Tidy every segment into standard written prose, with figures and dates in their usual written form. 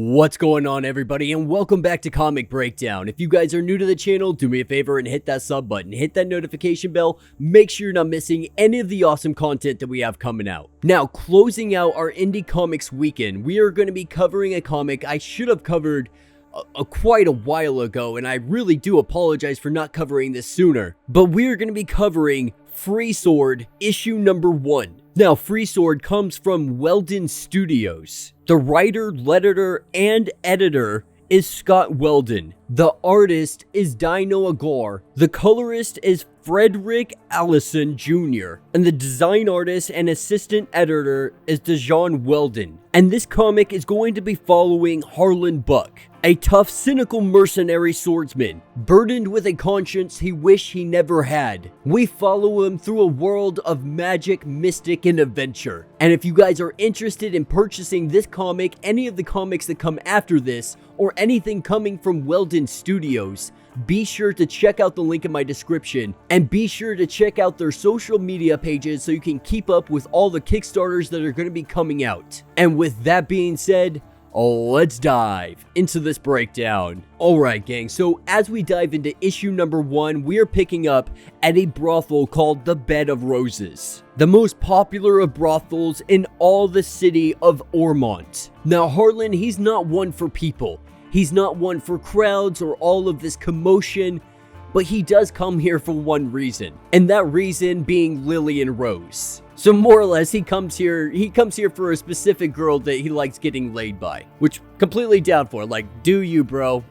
What's going on, everybody, and welcome back to Comic Breakdown. If you guys are new to the channel, do me a favor and hit that sub button, hit that notification bell, make sure you're not missing any of the awesome content that we have coming out. Now, closing out our Indie Comics weekend, we are going to be covering a comic I should have covered quite a while ago, and I really do apologize for not covering this sooner. But we're going to be covering Freesword issue number 1. Now, Freesword comes from Weldon Studios. The writer, letterer, and editor is Scott Weldon. The artist is Dino Agar. The colorist is Frederick Allison Jr. And the design artist and assistant editor is Dejan Weldon. And this comic is going to be following Harland Buck, a tough, cynical mercenary swordsman, burdened with a conscience he wished he never had. We follow him through a world of magic, mystic, and adventure. And if you guys are interested in purchasing this comic, any of the comics that come after this, or anything coming from Weldon Studios, be sure to check out the link in my description, and be sure to check out their social media pages so you can keep up with all the Kickstarters that are going to be coming out. And with that being said, let's dive into this breakdown. Alright gang, so as we dive into issue number 1, we are picking up at a brothel called the Bed of Roses, the most popular of brothels in all the city of Ormont. Now Harland, he's not one for people. He's not one for crowds or all of this commotion, but he does come here for one reason, and that reason being Lillian Rose. So more or less, he comes here for a specific girl that he likes getting laid by, which completely down for. Like, do you, bro?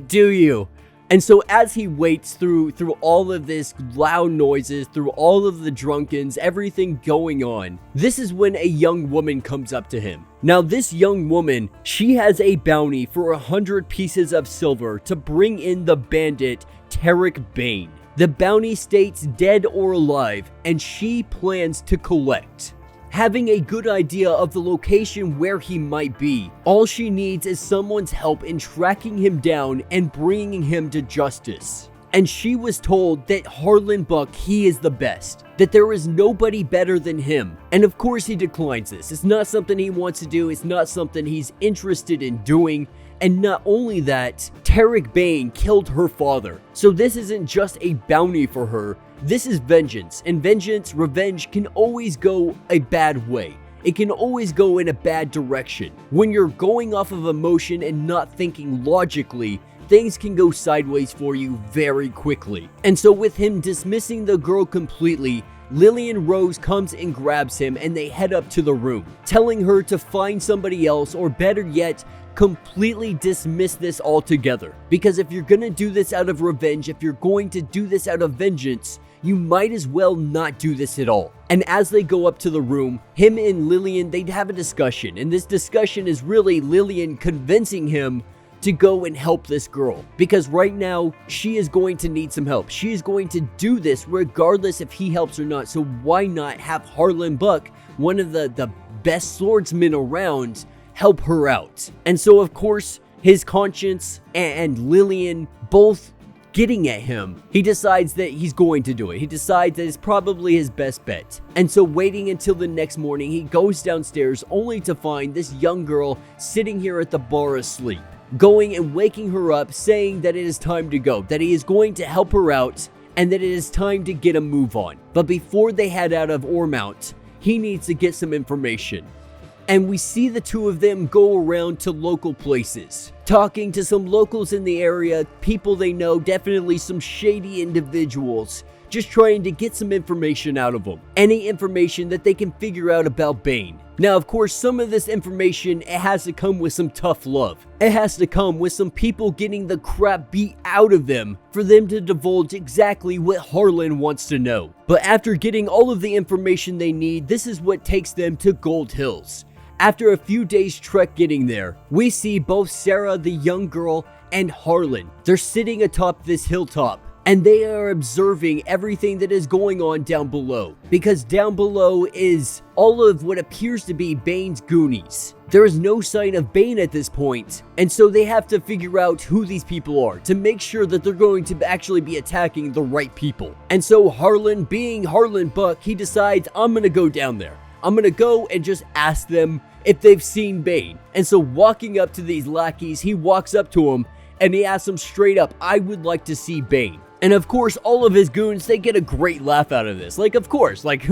Do you? And so as he waits through all of this loud noises, through all of the drunkens, everything going on, this is when a young woman comes up to him. Now this young woman, she has a bounty for 100 pieces of silver to bring in the bandit Tarek Bane. The bounty states dead or alive, and she plans to collect. Having a good idea of the location where he might be, all she needs is someone's help in tracking him down and bringing him to justice. And she was told that Harland Buck, he is the best, that there is nobody better than him. And of course he declines this. It's not something he wants to do, it's not something he's interested in doing. And not only that, Tarek Bane killed her father. So this isn't just a bounty for her, this is vengeance. And vengeance, revenge, can always go a bad way. It can always go in a bad direction. When you're going off of emotion and not thinking logically, things can go sideways for you very quickly. And so with him dismissing the girl completely, Lillian Rose comes and grabs him and they head up to the room, telling her to find somebody else, or better yet, completely dismiss this altogether. Because if you're gonna do this out of revenge, if you're going to do this out of vengeance, you might as well not do this at all. And as they go up to the room, him and Lillian, they'd have a discussion. And this discussion is really Lillian convincing him to go and help this girl, because right now she is going to need some help. She is going to do this regardless if he helps or not. So why not have Harland Buck, one of the best swordsmen around, help her out? And so of course his conscience and Lillian both getting at him, he decides that he's going to do it. He decides that it's probably his best bet. And so waiting until the next morning, he goes downstairs only to find this young girl sitting here at the bar asleep, going and waking her up, saying that it is time to go, that he is going to help her out, and that it is time to get a move on. But before they head out of Ormont, he needs to get some information. And we see the two of them go around to local places, talking to some locals in the area, people they know, definitely some shady individuals, just trying to get some information out of them. Any information that they can figure out about Bane. Now, of course, some of this information, it has to come with some tough love. It has to come with some people getting the crap beat out of them for them to divulge exactly what Harland wants to know. But after getting all of the information they need, this is what takes them to Gold Hills. After a few days trek getting there, we see both Sarah, the young girl, and Harland. They're sitting atop this hilltop, and they are observing everything that is going on down below, because down below is all of what appears to be Bane's Goonies. There is no sign of Bane at this point, and so they have to figure out who these people are to make sure that they're going to actually be attacking the right people. And so Harland, being Harland Buck, he decides, I'm gonna go down there. I'm gonna go and just ask them if they've seen Bane. And so walking up to these lackeys, he walks up to them and he asks them straight up, I would like to see Bane. And of course, all of his goons, they get a great laugh out of this. Like, of course, like,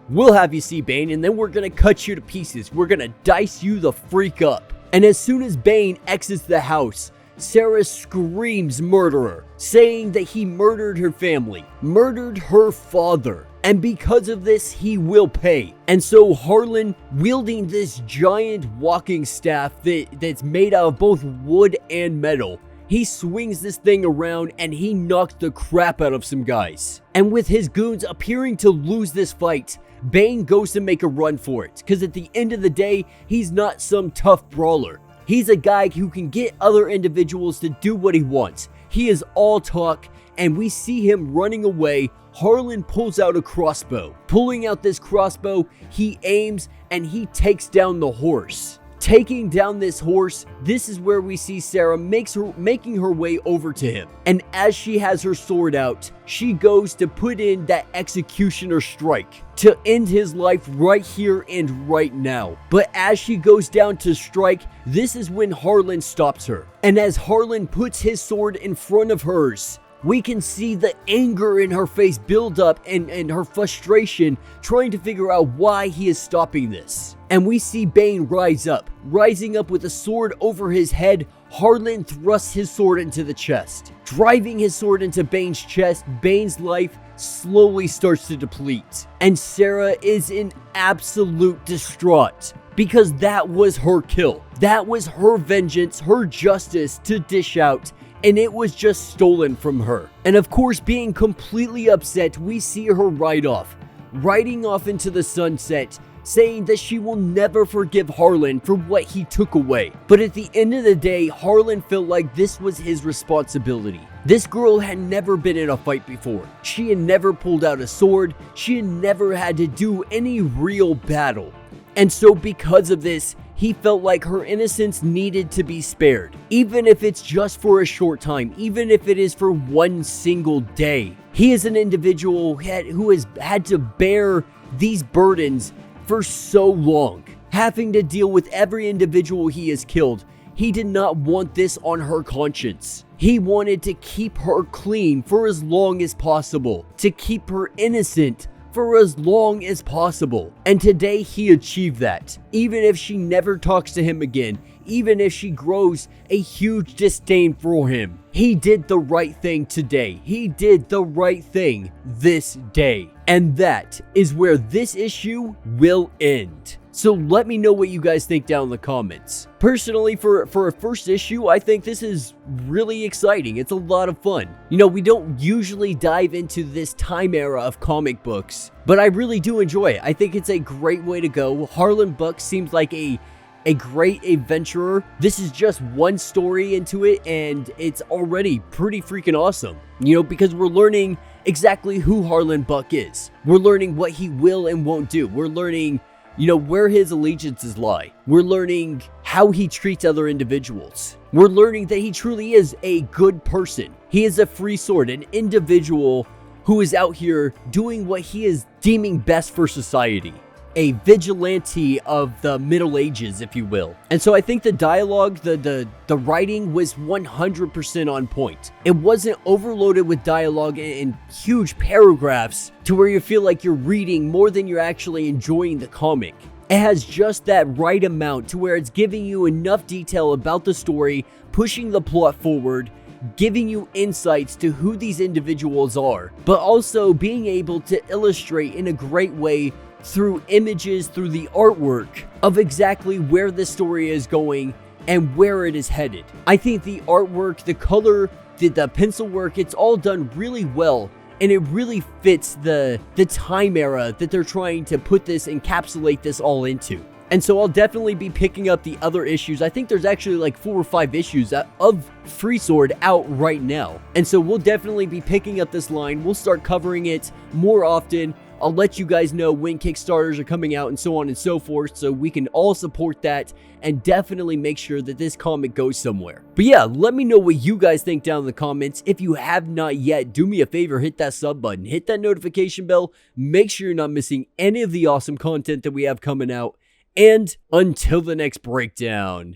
we'll have you see Bane and then we're gonna cut you to pieces. We're gonna dice you the freak up. And as soon as Bane exits the house, Sarah screams murderer, saying that he murdered her family, murdered her father, and because of this, he will pay. And so Harland, wielding this giant walking staff that's made out of both wood and metal, he swings this thing around and he knocks the crap out of some guys. And with his goons appearing to lose this fight, Bane goes to make a run for it, because at the end of the day, he's not some tough brawler. He's a guy who can get other individuals to do what he wants. He is all talk, and we see him running away. Harland pulls out a crossbow. Pulling out this crossbow, he aims and he takes down the horse. Taking down this horse, this is where we see Sarah making her way over to him. And as she has her sword out, she goes to put in that executioner strike to end his life right here and right now. But as she goes down to strike, this is when Harland stops her. And as Harland puts his sword in front of hers, we can see the anger in her face build up and her frustration trying to figure out why he is stopping this. And we see Bane rising up with a sword over his head. Harland thrusts his sword into the chest. Driving his sword into Bane's chest, Bane's life slowly starts to deplete. And Sarah is in absolute distraught, because that was her kill. That was her vengeance, her justice to dish out, and it was just stolen from her. And of course, being completely upset, we see her riding off into the sunset, saying that she will never forgive Harland for what he took away. But at the end of the day, Harland felt like this was his responsibility. This girl had never been in a fight before. She had never pulled out a sword. She had never had to do any real battle. And so because of this, he felt like her innocence needed to be spared. Even if it's just for a short time, even if it is for one single day. He is an individual who has had to bear these burdens for so long, having to deal with every individual he has killed. He did not want this on her conscience. He wanted to keep her clean for as long as possible, to keep her innocent for as long as possible. And today he achieved that. Even if she never talks to him again, even if she grows a huge disdain for him, he did the right thing today. He did the right thing this day. And that is where this issue will end. So let me know what you guys think down in the comments. Personally, for a first issue, I think this is really exciting. It's a lot of fun. You know, we don't usually dive into this time era of comic books, but I really do enjoy it. I think it's a great way to go. Harland Buck seems like a great adventurer. This is just one story into it, and it's already pretty freaking awesome. You know, because we're learning exactly who Harland Buck is. We're learning what he will and won't do. We're learning, you know, where his allegiances lie. We're learning how he treats other individuals. We're learning that he truly is a good person. He is a Freesword, an individual who is out here doing what he is deeming best for society. A vigilante of the Middle Ages, if you will. And so I think the dialogue, the writing was 100% on point. It wasn't overloaded with dialogue in huge paragraphs to where you feel like you're reading more than you're actually enjoying the comic. It has just that right amount to where it's giving you enough detail about the story, pushing the plot forward, giving you insights to who these individuals are, but also being able to illustrate in a great way through images, through the artwork of exactly where the story is going and where it is headed. I think the artwork, the color, the pencil work, it's all done really well, and it really fits the time era that they're trying to encapsulate this all into. And so I'll definitely be picking up the other issues. I think there's actually like 4 or 5 issues of Freesword out right now. And so we'll definitely be picking up this line. We'll start covering it more often. I'll let you guys know when Kickstarters are coming out and so on and so forth, so we can all support that and definitely make sure that this comic goes somewhere. But yeah, let me know what you guys think down in the comments. If you have not yet, do me a favor, hit that sub button, hit that notification bell, make sure you're not missing any of the awesome content that we have coming out, and until the next breakdown.